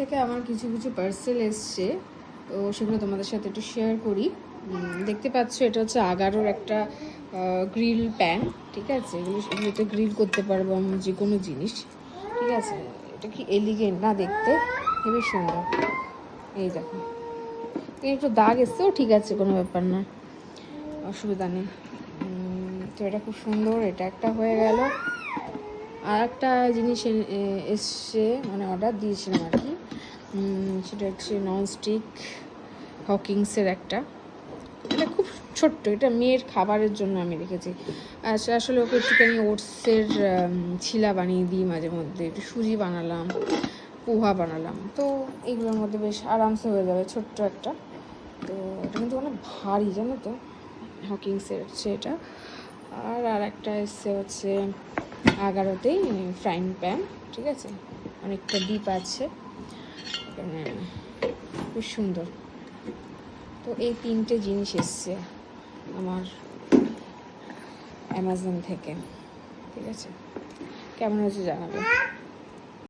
থেকে আমার কিছু কিছু পার্সেল এসছে, তো সেগুলো তোমাদের সাথে একটু শেয়ার করি। দেখতে পাচ্ছ এটা হচ্ছে আগারোর একটা গ্রিল প্যান, ঠিক আছে। এগুলোতে গ্রিল করতে পারবো আমি যে কোনো জিনিস, ঠিক আছে। এটা কি এলিগেন্ট না দেখতে, খুবই সুন্দর। এই দেখো একটু দাগ এসছেও, ঠিক আছে, কোনো ব্যাপার না, অসুবিধা নেই। তো এটা খুব সুন্দর, এটা একটা হয়ে গেল। আর একটা জিনিস এসছে, মানে অর্ডার দিয়েছিলাম আর কি, সেটা হচ্ছে ননস্টিক হকিংসের একটা। এটা খুব ছোট্ট, এটা মেয়ের খাবারের জন্য আমি রেখেছি। আসলে ওকে একটুখানি ওটসের ছিলা বানিয়ে দিই মাঝে মধ্যে, একটু সুজি বানালাম, পোহা বানালাম, তো এগুলোর মধ্যে বেশ আরামসে হয়ে যাবে, ছোট্ট একটা। তো এটা কিন্তু অনেক ভারী, জানো তো, হকিংসের হচ্ছে এটা। আর একটা এসছে হচ্ছে আগারোতেই ফ্রাইং প্যান, ঠিক আছে, অনেকটা ডিপ আছে, খুব সুন্দর। তো এই 3টে জিনিস এসছে আমার অ্যামাজন থেকে, ঠিক আছে। কেমন হয়েছে জানাবে।